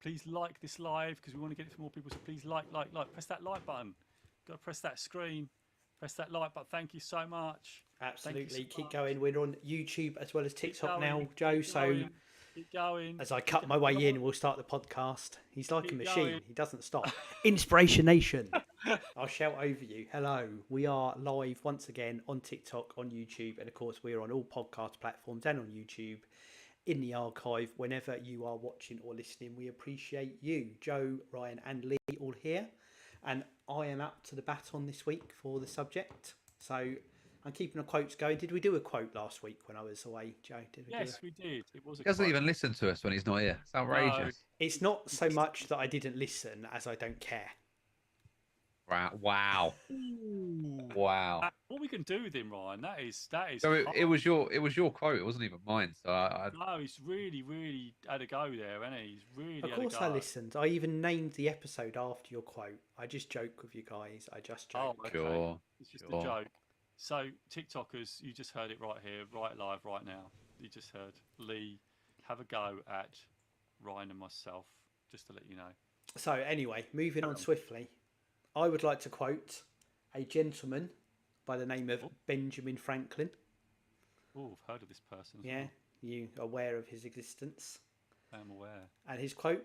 Please like this live because we want to get it to more people. So please like. Press that like button. Got to press that screen. Press that like button. Thank you so much. Absolutely. Keep going. We're on YouTube as well as TikTok now, Joe. Keep So going. Keep going. as I cut my way in, we'll start the podcast. He's like a Keep machine. going. He doesn't stop. Inspiration Nation. I'll shout over you. Hello. We are live once again on TikTok, on YouTube, and of course we are on all podcast platforms and on YouTube in the archive whenever you are watching or listening. We appreciate you. Joe, Ryan and Lee all here. And I am up to the baton this week for the subject. So I'm keeping the quotes going. Did we do a quote last week when I was away, Joe? Yes, we did. It was a He doesn't quote. even listen to us when he's not here. It's outrageous. It's not so much that I didn't listen as I don't care. Wow. Wow. What we can do with him, Ryan? That is. So it was your quote. It wasn't even mine. So No, he's really had a go there, hasn't he? He's really. Of course, I listened. I even named the episode after your quote. I just joke with you guys. I just joke. Oh, okay. Sure. It's just a joke. So TikTokers, you just heard it right here, right live, right now. You just heard Lee have a go at Ryan and myself, just to let you know. So anyway, moving on swiftly, I would like to quote a gentleman by the name of Benjamin Franklin. Oh, I've heard of this person. Yeah, you aware of his existence? I am aware. And his quote,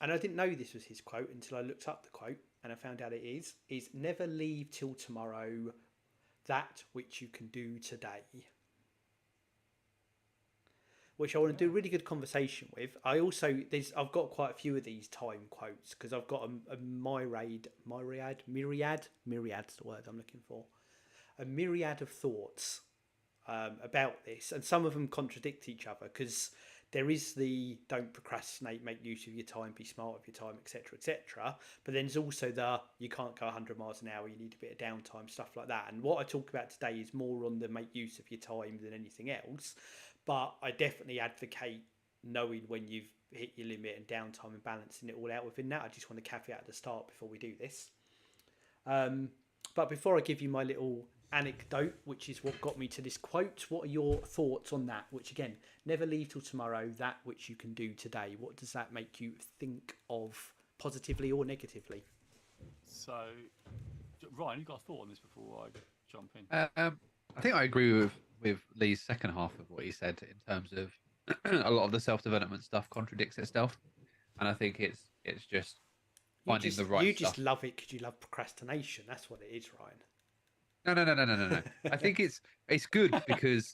and I didn't know this was his quote until I looked up the quote, and I found out it is never leave till tomorrow that which you can do today. Which I want to do a really good conversation with. I've got quite a few of these time quotes because I've got a myriad's the word I'm looking for. A myriad of thoughts about this, and some of them contradict each other because there is the don't procrastinate, make use of your time, be smart with your time, etc. But then there's also the you can't go 100 miles an hour, you need a bit of downtime, stuff like that. And what I talk about today is more on the make use of your time than anything else. But I definitely advocate knowing when you've hit your limit and downtime and balancing it all out within that. I just want to caveat at the start before we do this. But before I give you my little anecdote, which is what got me to this quote, what are your thoughts on that? Which again, never leave till tomorrow that which you can do today. What does that make you think of, positively or negatively? So, Ryan, you got a thought on this before I jump in? I think I agree with Lee's second half of what he said in terms of a lot of the self-development stuff contradicts itself, and I think it's just finding the right stuff. You just love it because you love procrastination. That's what it is, Ryan. No. I think it's good because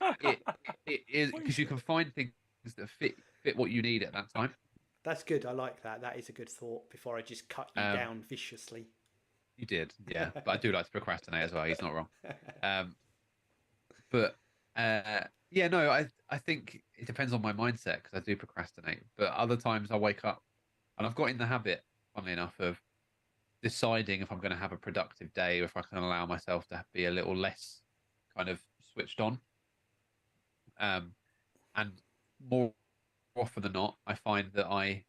it is because you can find things that fit what you need at that time. That's good. I like that. That is a good thought. Before I just cut you down viciously. You did, yeah. But I do like to procrastinate as well. He's not wrong. But I think it depends on my mindset because I do procrastinate. But other times I wake up and I've got in the habit, funnily enough, of deciding if I'm going to have a productive day or if I can allow myself to be a little less kind of switched on. And more often than not, I find that I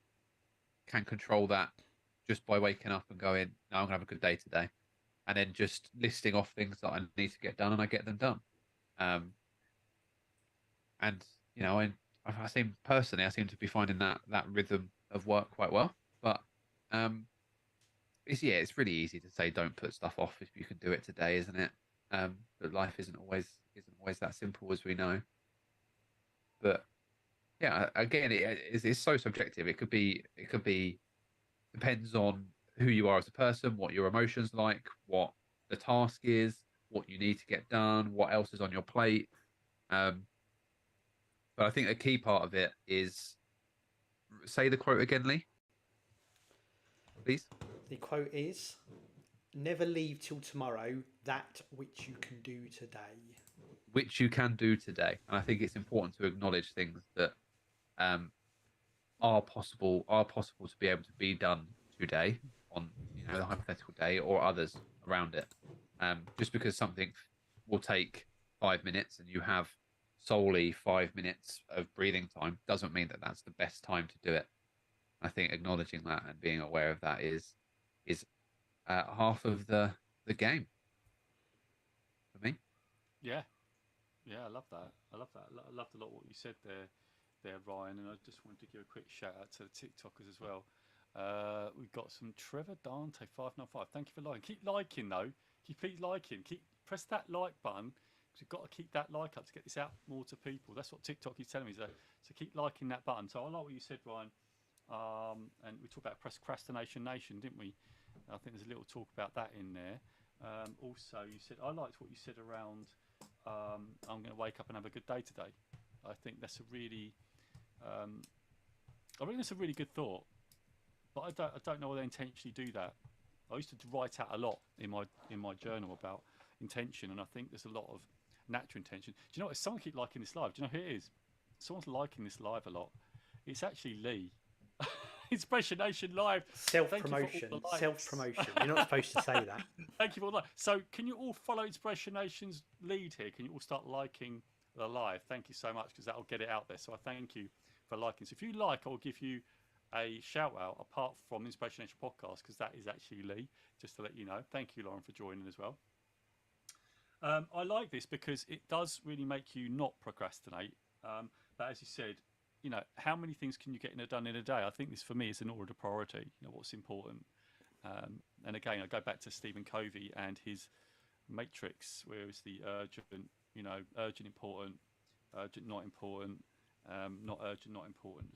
can control that just by waking up and going, no, I'm going to have a good day today. And then just listing off things that I need to get done and I get them done. And, you know, I seem to be finding that rhythm of work quite well. But it's really easy to say don't put stuff off if you can do it today, isn't it? But life isn't always that simple, as we know. But yeah, again, it's so subjective. It could be depends on who you are as a person, what your emotions like, what the task is, what you need to get done, what else is on your plate. But I think a key part of it is, say the quote again, Lee, please. The quote is, never leave till tomorrow that which you can do today. Which you can do today. And I think it's important to acknowledge things that are possible to be able to be done today on the hypothetical day or others around it. Just because something will take 5 minutes and you have solely 5 minutes of breathing time doesn't mean that that's the best time to do it. I think acknowledging that and being aware of that is half of the game for me. Yeah, I love that. I loved a lot what you said there, Ryan. And I just wanted to give a quick shout out to the TikTokers as well. We've got some Trevor Dante 595. Thank you for liking. Keep liking though. Keep liking. Press that like button because we've got to keep that like up to get this out more to people. That's what TikTok is telling me. So keep liking that button. So I like what you said, Ryan. And we talked about procrastination nation, didn't we? I think there's a little talk about that in there. Also, you said I liked what you said around. I'm going to wake up and have a good day today. I think that's a really, I think that's a really good thought. But I don't know whether they intentionally do that. I used to write out a lot in my journal about intention, and I think there's a lot of natural intention. Do you know what? If someone keep liking this live, do you know who it is? Someone's liking this live a lot. It's actually Lee. Inspirational Live. Self-promotion. Self-promotion. You're not supposed to say that. Thank you for all that. So can you all follow Inspiratiolation's lead here? Can you all start liking the live? Thank you so much, because that'll get it out there. So I thank you for liking. So if you like, I'll give you a shout out apart from Inspirational Podcast, because that is actually Lee, just to let you know. Thank you, Lauren, for joining as well. I like this because it does really make you not procrastinate. But as you said, you know, how many things can you get done in a day? I think this for me is an order of priority. You know, what's important. And again, I go back to Stephen Covey and his matrix, where it's the urgent, you know, urgent, important, urgent, not important, not urgent, not important.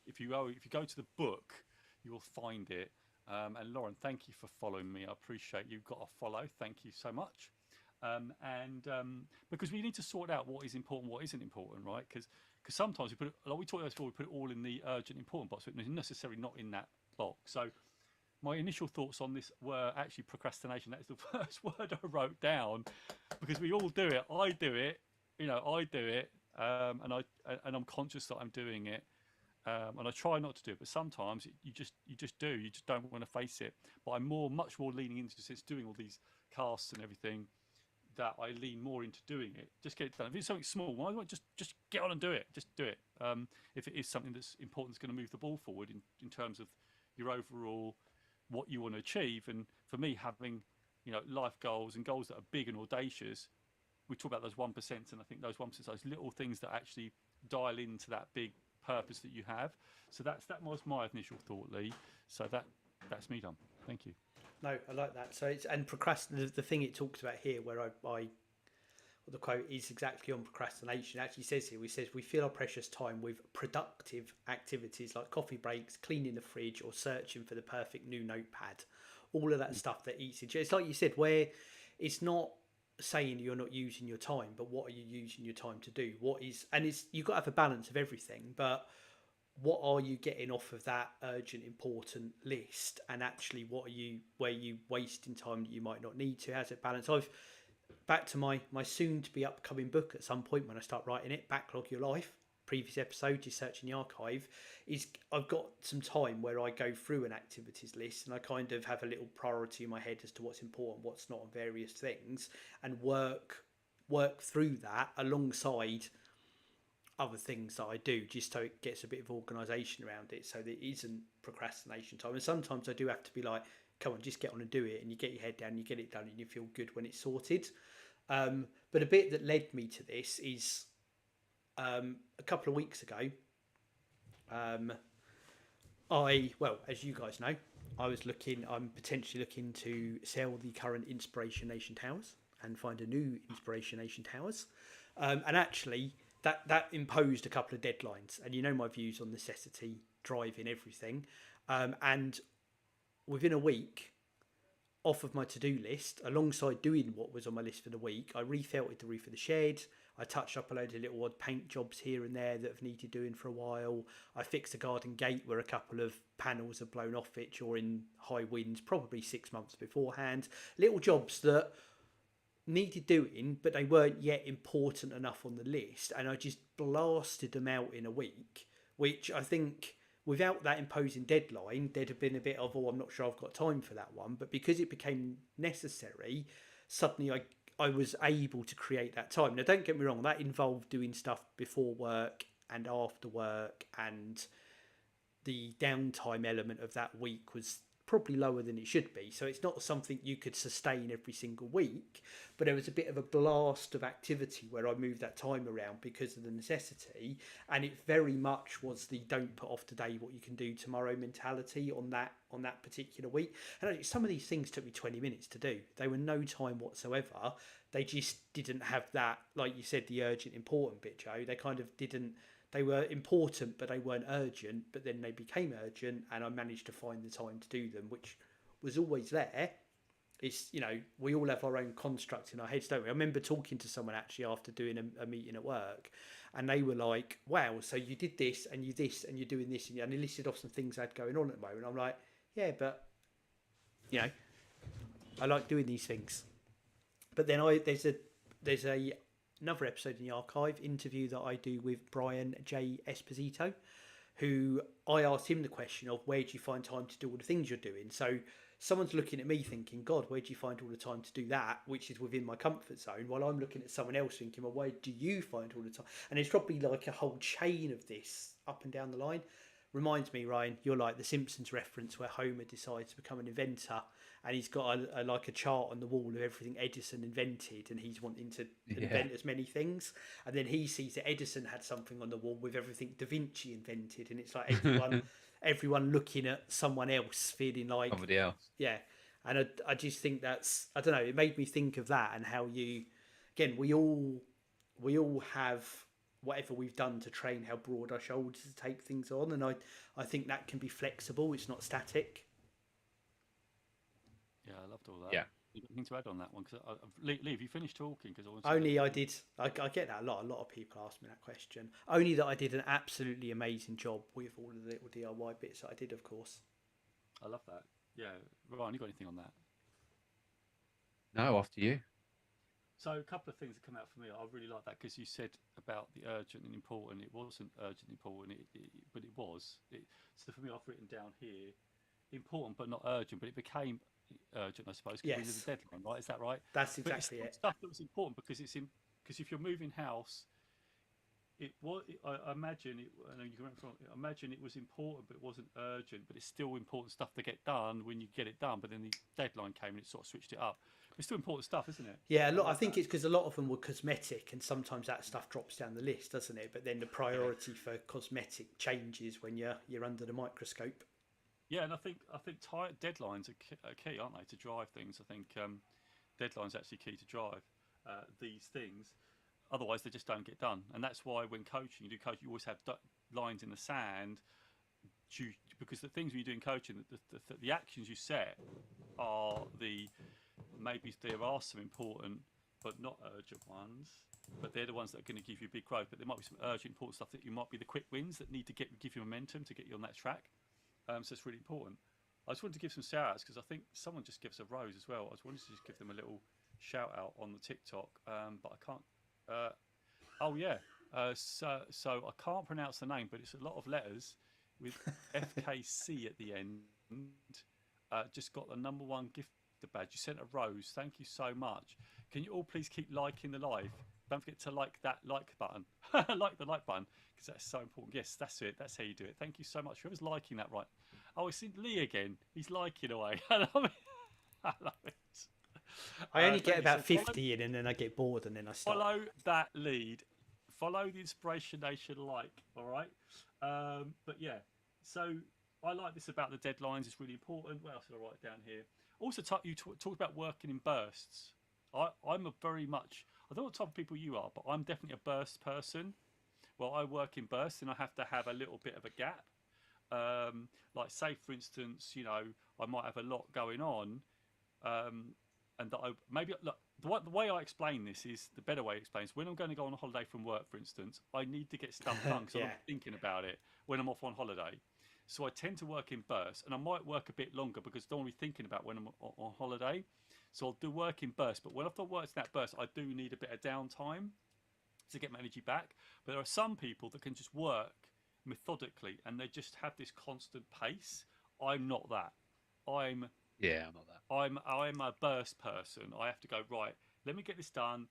If you go to the book, you will find it. And Lauren, thank you for following me. I appreciate you've got a follow. Thank you so much. Because we need to sort out what is important, what isn't important, right? Because sometimes we put it, like we talked about before, we put it all in the urgent, important box, but it's necessarily not in that box. So my initial thoughts on this were actually procrastination. That is the first word I wrote down, because we all do it. I do it, you know, and I'm conscious that I'm doing it. And I try not to do it, but sometimes you just don't want to face it. But I'm much more leaning into, since doing all these casts and everything, that I lean more into doing it. Just get it done. If it's something small, why not just get on and do it? Just do it. If it is something that's important, that's going to move the ball forward in terms of your overall what you want to achieve. And for me, having, you know, life goals and goals that are big and audacious, we talk about those 1%, and I think those 1%, those little things that actually dial into that big purpose that you have. So that was my initial thought, Lee. So that's me done. Thank you. No, I like that. So it's, and the thing it talks about here, where the quote is exactly on procrastination. It actually says here, we fill our precious time with productive activities like coffee breaks, cleaning the fridge, or searching for the perfect new notepad. All of that stuff that eats into it. It's like you said, where it's not saying you're not using your time, but what are you using your time to do? You've got to have a balance of everything, but what are you getting off of that urgent, important list? And actually, where you wasting time that you might not need to? How's it balanced? Back to my soon to be upcoming book at some point when I start writing it, Backlog Your Life. Previous episode, you're searching the archive, is I've got some time where I go through an activities list and I kind of have a little priority in my head as to what's important, what's not, on various things, and work through that alongside other things that I do, just so it gets a bit of organisation around it, so that it isn't procrastination time. And sometimes I do have to be like, come on, just get on and do it, and you get your head down, you get it done, and you feel good when it's sorted. But a bit that led me to this is a couple of weeks ago, as you guys know, I'm potentially looking to sell the current Inspirational Towers and find a new Inspirational Towers. And actually, that imposed a couple of deadlines, and you know my views on necessity driving everything. And within a week, off of my to-do list, alongside doing what was on my list for the week, I refelted the roof of the shed. I touched up a load of little odd paint jobs here and there that have needed doing for a while. I fixed a garden gate where a couple of panels have blown off it during high winds, probably 6 months beforehand. Little jobs that needed doing, but they weren't yet important enough on the list, and I just blasted them out in a week, which I think without that imposing deadline, there'd have been a bit of, I'm not sure I've got time for that one. But because it became necessary, suddenly I was able to create that time. Now, don't get me wrong, that involved doing stuff before work and after work, and the downtime element of that week was probably lower than it should be. So it's not something you could sustain every single week, but there was a bit of a blast of activity where I moved that time around because of the necessity. And it very much was the don't put off today what you can do tomorrow mentality on that particular week. And some of these things took me 20 minutes to do. They were no time whatsoever. They just didn't have that, like you said, the urgent, important bit, Joe. They kind of didn't. They were important, but they weren't urgent. But then they became urgent, and I managed to find the time to do them, which was always there. It's, we all have our own construct in our heads, don't we? I remember talking to someone actually after doing a meeting at work, and they were like, wow, so you did this, and you this, and you're doing this, and they listed off some things I had going on at the moment. I'm like, yeah, but, I like doing these things. But then there's another episode in the archive, interview that I do with Brian J. Esposito, who I asked him the question of where do you find time to do all the things you're doing? So someone's looking at me thinking, God, where do you find all the time to do that, which is within my comfort zone, while I'm looking at someone else thinking, well, where do you find all the time? And it's probably like a whole chain of this up and down the line. Reminds me, Ryan, you're like the Simpsons reference where Homer decides to become an inventor, and he's got a chart on the wall of everything Edison invented, and he's wanting to invent as many things. And then he sees that Edison had something on the wall with everything Da Vinci invented, and it's like everyone looking at someone else, feeling like somebody else. Yeah, and I just think that's, I don't know. It made me think of that and how we all have whatever we've done to train how broad our shoulders to take things on, and I think that can be flexible. It's not static. Yeah, I loved all that. Yeah. You got anything to add on that one? Because Lee, have you finished talking? Because I did. I get that a lot. A lot of people ask me that question. Only that I did an absolutely amazing job with all of the little DIY bits that I did, of course. I love that. Yeah, Ryan, you got anything on that? No, after you. So a couple of things that come out for me. I really like that because you said about the urgent and important. It wasn't urgent and important, but it was. So for me, I've written down here, important but not urgent, but it became urgent, I suppose, because we did the deadline, right? Is that right? That's exactly it. Stuff that was important because because if you're moving house, it was. I imagine it. I know you went from. I imagine it was important, but it wasn't urgent. But it's still important stuff to get done when you get it done. But then the deadline came and it sort of switched it up. It's still important stuff, isn't it? Yeah, I think it's because a lot of them were cosmetic, and sometimes that stuff drops down the list, doesn't it? But then the priority for cosmetic changes when you're under the microscope. Yeah, and I think deadlines are key, aren't they, to drive things? I think deadlines are actually key to drive these things. Otherwise, they just don't get done, and that's why when coaching, you always have lines in the sand, because the things when you're doing coaching, the actions you set are maybe there are some important but not urgent ones, but they're the ones that are going to give you big growth. But there might be some urgent, important stuff that might be the quick wins that need to give you momentum to get you on that track. So it's really important. I just wanted to give some shout outs because I think someone just gives a rose as well. I just wanted to just give them a little shout out on the TikTok, but I can't. So I can't pronounce the name, but it's a lot of letters with FKC at the end. Just got the #1 gift badge. You sent a rose. Thank you so much. Can you all please keep liking the live? Don't forget to like that like button. Like the like button because that's so important. Yes, that's it. That's how you do it. Thank you so much. Whoever's liking that, right? Oh, it's Lee again. He's liking away. I love it. I love it. I only get about 50 in, and then I get bored, and then I stop. Follow that lead. Follow the Inspiration Nation like. All right. But yeah. So I like this about the deadlines. It's really important. What else did I write down here? Also, you talked about working in bursts. I'm a very much. I don't know what type of people you are, but I'm definitely a burst person. Well, I work in bursts, and I have to have a little bit of a gap. Like, say, for instance, I might have a lot going on, and that the way I explain this is the better way to explain. When I'm going to go on a holiday from work, for instance, I need to get stuff done because I'm thinking about it when I'm off on holiday. So I tend to work in bursts, and I might work a bit longer because I don't want to be thinking about when I'm on holiday. So I'll do work in bursts, but when I've done work in that burst, I do need a bit of downtime to get my energy back. But there are some people that can just work methodically, and they just have this constant pace. I'm not that. I'm not that. I'm a burst person. I have to go, right, let me get this done,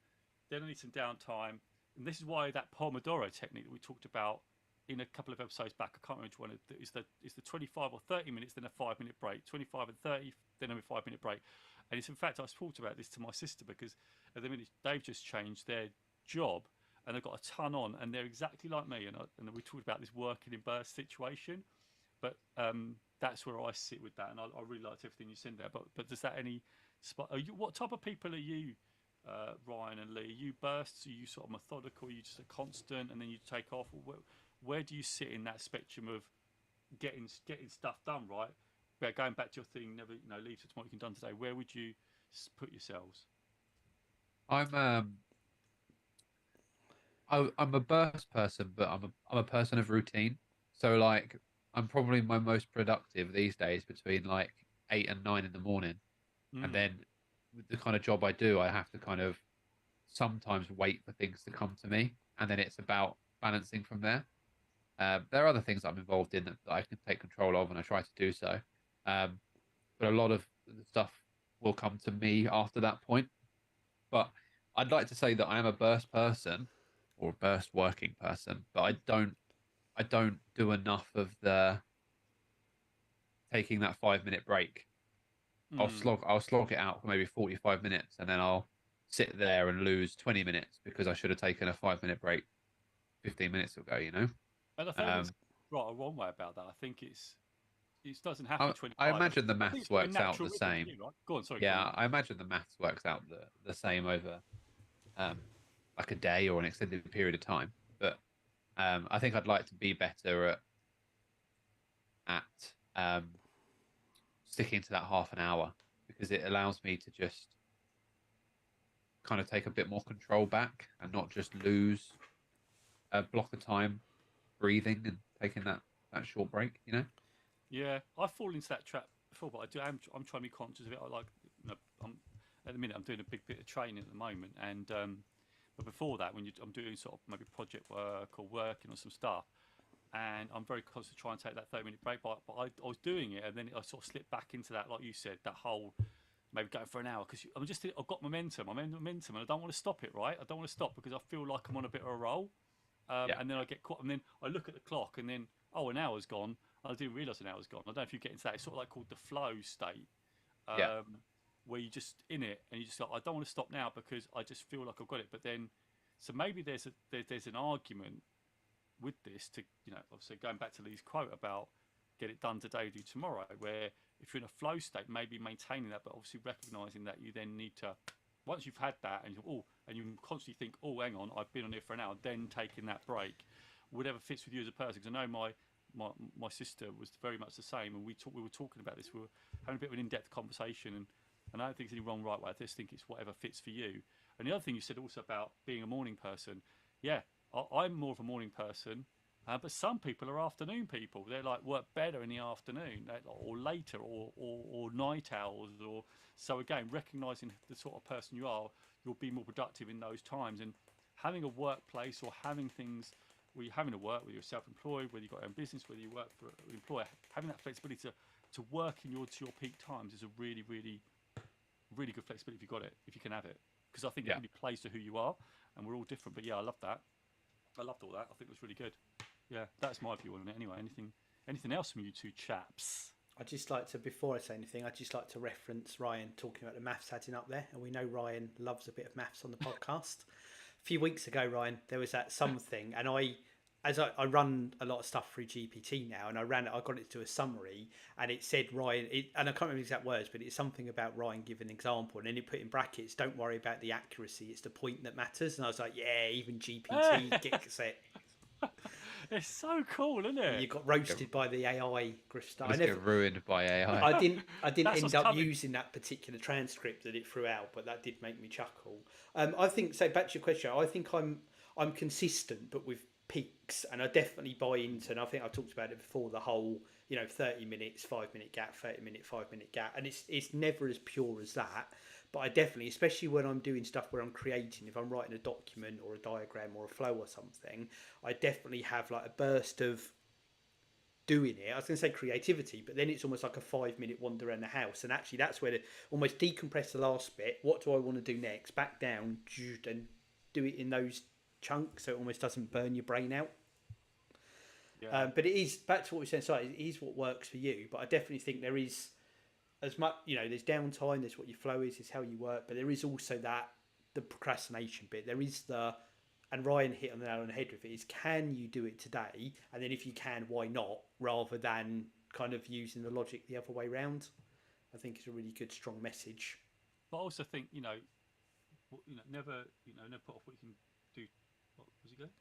then I need some downtime. And this is why that Pomodoro technique that we talked about in a couple of episodes back. I can't remember which one. It's the 25 or 30 minutes, then a 5 minute break. 25 and 30, then a 5 minute break. And it's in fact I talked about this to my sister because at the minute they've just changed their job and they've got a ton on and they're exactly like me. And we talked about this working in burst situation, but that's where I sit with that. And I really liked everything you said there. But does that any spot? What type of people are you? Ryan and Lee, are you bursts? Are you sort of methodical? Are you just a constant and then you take off? Or where do you sit in that spectrum of getting stuff done, right? But going back to your thing, never leave to tomorrow you can done today. Where would you put yourselves? I'm a burst person, but I'm a person of routine. So like I'm probably my most productive these days between like 8 and 9 in the morning, and then with the kind of job I do, I have to kind of sometimes wait for things to come to me, and then it's about balancing from there. There are other things I'm involved in that I can take control of, and I try to do so. But a lot of the stuff will come to me after that point. But I'd like to say that I am a burst person or a burst working person, but I don't do enough of the taking that 5 minute break. I'll slog it out for maybe 45 minutes and then I'll sit there and lose 20 minutes because I should have taken a 5 minute break 15 minutes ago, you know? And I think there's right or wrong way about that. I think it doesn't have to be 25. I imagine the maths works out the same. You, right? Go on, sorry. Yeah, I imagine the maths works out the same over like a day or an extended period of time. But I think I'd like to be better at sticking to that half an hour because it allows me to just kind of take a bit more control back and not just lose a block of time breathing and taking that short break, you know? Yeah, I've fallen into that trap before, but I'm trying to be conscious of it. I like, at the minute I'm doing a big bit of training at the moment, and but before that, when I'm doing sort of maybe project work or working on some stuff, and I'm very conscious to try and take that 30-minute break. But I was doing it, and then I sort of slipped back into that, like you said, that whole maybe going for an hour because I've got momentum. I'm in momentum, and I don't want to stop it. Right, I don't want to stop because I feel like I'm on a bit of a roll. And then I get caught, and then I look at the clock, and then an hour's gone. I didn't realise an hour's gone. I don't know if you get into that. It's sort of like called the flow state, where you're just in it, and you just like, I don't want to stop now because I just feel like I've got it. But then, so maybe there's an argument with this to, obviously going back to Lee's quote about get it done today, do tomorrow, where if you're in a flow state, maybe maintaining that, but obviously recognising that you then need to, once you've had that and you constantly think, oh, hang on, I've been on here for an hour, then taking that break, whatever fits with you as a person. Because I know my sister was very much the same, and we were talking about this. We were having a bit of an in-depth conversation, and I don't think there's any wrong right way. I just think it's whatever fits for you. And the other thing you said also about being a morning person, yeah, I'm more of a morning person, but some people are afternoon people. They're like work better in the afternoon or later or night owls. So again, recognising the sort of person you are, you'll be more productive in those times. And having a workplace or having things where you're having to work, whether you're self-employed, whether you've got your own business, whether you work for an employer, having that flexibility to work to your peak times is a really, really, really good flexibility if you got it, if you can have it. Because I think it really plays to who you are, and we're all different. But yeah, I love that. I loved all that. I think it was really good. Yeah, that's my view on it. Anyway, anything else from you two chaps? I'd just like to, before I say anything, I'd just like to reference Ryan talking about the maths adding up there, and we know Ryan loves a bit of maths on the podcast. A few weeks ago, Ryan, there was that something, and I run a lot of stuff through GPT now, and I got it to a summary, and it said Ryan, and I can't remember the exact words, but it's something about Ryan giving an example, and then it put in brackets, don't worry about the accuracy, it's the point that matters. And I was like, yeah, even GPT gets it. It's so cool, isn't it? You got roasted by the AI, Grifter. I never get ruined by AI. I didn't end up using that particular transcript that it threw out, but that did make me chuckle. I think, so back to your question, I think I'm consistent, but with peaks, and I definitely buy into, and I think I talked about it before, the whole 30 minutes 5-minute gap, 30-minute 5-minute gap, and it's never as pure as that, but I definitely, especially when I'm doing stuff where I'm creating, if I'm writing a document or a diagram or a flow or something, I definitely have like a burst of doing it. I was going to say creativity, but then it's almost like a 5-minute wander around the house, and actually that's where almost decompress the last bit. What do I want to do next? Back down and do it in those chunks so it almost doesn't burn your brain out. Yeah. But it is back to what we said. Sorry, it is what works for you. But I definitely think there is as much. There's downtime. There's what your flow is how you work. But there is also the procrastination bit. There is and Ryan hit on the nail on the head with it. Is can you do it today? And then if you can, why not? Rather than kind of using the logic the other way round. I think it's a really good, strong message. But I also think never never put off what you can do. What was it going?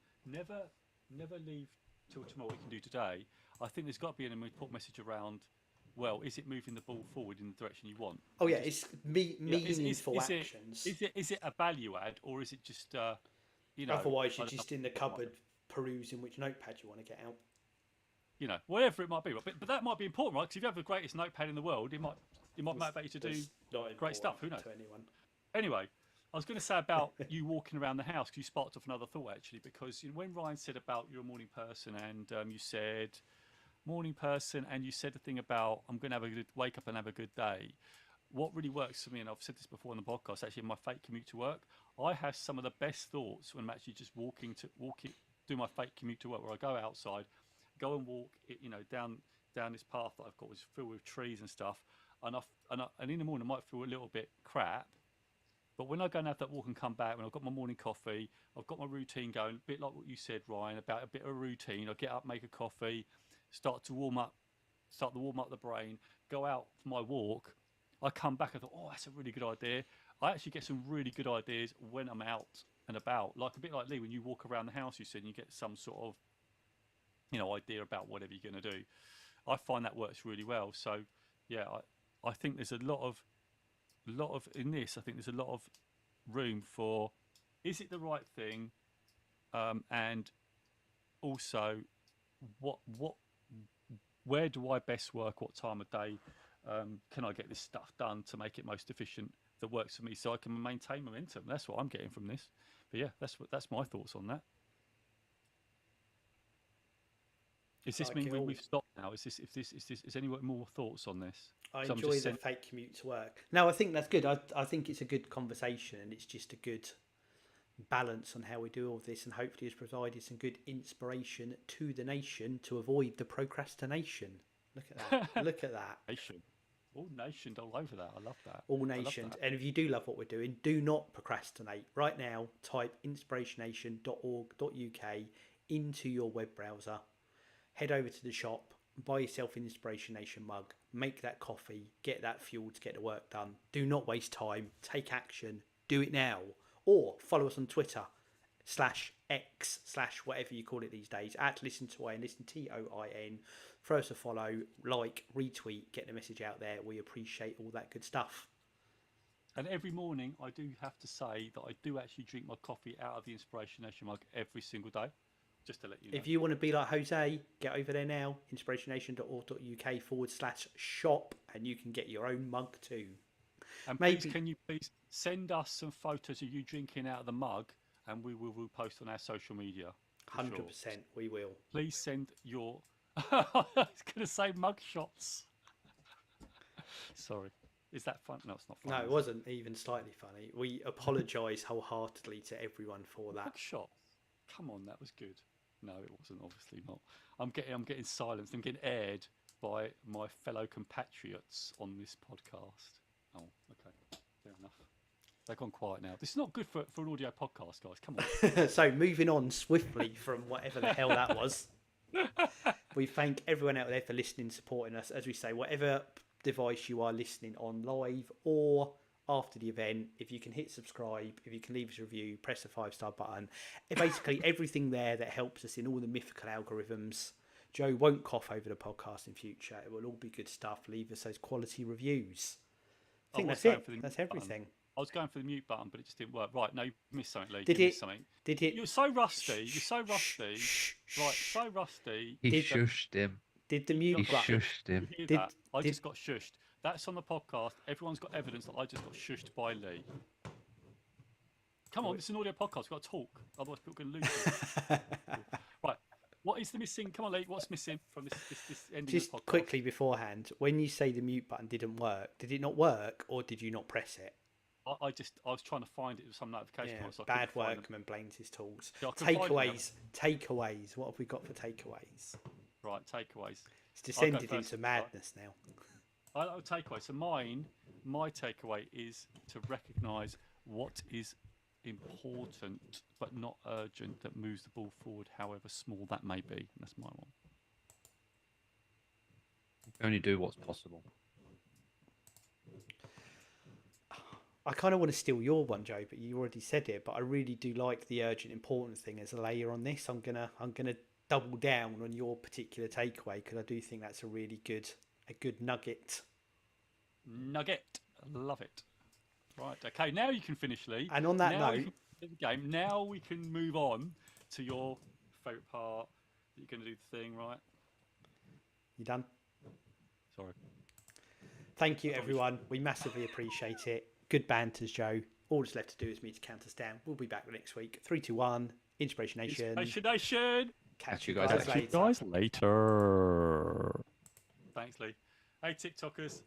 Never leave till tomorrow what you can do today. I think there's got to be an important message around. Well, is it moving the ball forward in the direction you want? Oh yeah, it's meaningful actions. Is it a value add, or is it just Otherwise, you're just in the cupboard perusing which notepad you want to get out. Whatever it might be, but that might be important, right? Because if you have the greatest notepad in the world, it might motivate you to do great stuff. Who knows? To anyone. Anyway, I was going to say about you walking around the house, because you sparked off another thought actually, because when Ryan said about you're a morning person, and you said morning person, and you said the thing about I'm going to wake up and have a good day. What really works for me, and I've said this before on the podcast, actually, in my fake commute to work, I have some of the best thoughts when I'm actually just do my fake commute to work, where I go outside, go and walk, down this path that I've got, which is filled with trees and stuff, and in the morning I might feel a little bit crap, but when I go and have that walk and come back, when I've got my morning coffee, I've got my routine going, a bit like what you said, Ryan, about a bit of a routine. I get up, make a coffee, start to warm up the brain, go out for my walk. I come back and thought, oh, that's a really good idea. I actually get some really good ideas when I'm out and about, a bit like Lee, when you walk around the house, you said, and you get some sort of, idea about whatever you're going to do. I find that works really well. So, yeah, I think there's a lot of in this. I think there's a lot of room for, is it the right thing, and also where do I best work? What time of day can I get this stuff done to make it most efficient? That works for me, so I can maintain momentum. That's what I'm getting from this. But yeah, that's my thoughts on that. Is this mean we've stopped now? Is any more thoughts on this? I enjoy the fake commute to work. No, I think that's good. I think it's a good conversation, and it's just a good balance on how we do all this, and hopefully has provided some good inspiration to the nation to avoid the procrastination. Look at that. Look at that. Nation. All nationed all over that. I love that. All nationed. And if you do love what we're doing, do not procrastinate. Right now, type inspirationation.org.uk into your web browser. Head over to the shop, buy yourself an Inspiration Nation mug, make that coffee, get that fuel to get the work done. Do not waste time. Take action. Do it now. Or follow us on Twitter /X/ whatever you call it these days, @ListenToIN, listen TOIN. Throw us a follow, like, retweet, get the message out there. We appreciate all that good stuff. And every morning I do have to say that I do actually drink my coffee out of the Inspiration Nation mug every single day. Just to let you know. If you want to be like Jose, get over there now, inspirationnation.org.uk/shop, and you can get your own mug too. And please, can you please send us some photos of you drinking out of the mug, and we will post on our social media. 100%, we will. Please send your... I was going to say mug shots. Sorry. Is that fun? No, it's not fun. No, it wasn't even slightly funny. We apologise wholeheartedly to everyone for that. Mug shot. Come on, that was good. No, it wasn't. Obviously not. I'm getting silenced. I'm getting aired by my fellow compatriots on this podcast. Oh, okay, fair enough. They've gone quiet now. This is not good for an audio podcast, guys. Come on. So moving on swiftly from whatever the hell that was. We thank everyone out there for listening, supporting us. As we say, whatever device you are listening on live or after the event, if you can hit subscribe, if you can leave us a review, press the 5-star button. Basically everything there that helps us in all the mythical algorithms. Joe won't cough over the podcast in future. It will all be good stuff. Leave us those quality reviews. I think that's it. That's everything. Button. I was going for the mute button, but it just didn't work. Right, no, you missed something, Lee. Did it? You're so rusty. You're so rusty. Right, so rusty. He shushed him. Did the mute button? Shushed him. I just got shushed. That's on the podcast. Everyone's got evidence that I just got shushed by Lee. Come on, it's an audio podcast. We've got to talk. Otherwise, people can lose it. Right. What is the missing? Come on, Lee. What's missing from this ending Just of the podcast? Quickly beforehand, when you say the mute button didn't work, did it not work or did you not press it? I was trying to find it with some notification. Yeah, on it, so I bad couldn't find them. workman blames his tools. Yeah, I couldn't find them now. Takeaways. What have we got for takeaways? Right, takeaways. It's descended into madness now. Takeaway. So my takeaway is to recognise what is important but not urgent that moves the ball forward, however small that may be. That's my one. Only do what's possible. I kind of want to steal your one, Joe, but you already said it. But I really do like the urgent, important thing as a layer on this. I'm gonna double down on your particular takeaway because I do think that's a really good nugget. Nugget, love it. Right, okay. Now you can finish, Lee. And on that note, the game. Now we can move on to your favourite part. You're going to do the thing, right? You done? Sorry. Thank you, everyone. We massively appreciate it. Good banters, Joe. All that's left to do is me to count us down. We'll be back next week. 3, 2, 1. Inspiration. Inspiration. Catch you guys later. Thanks, Lee. Hey, TikTokers.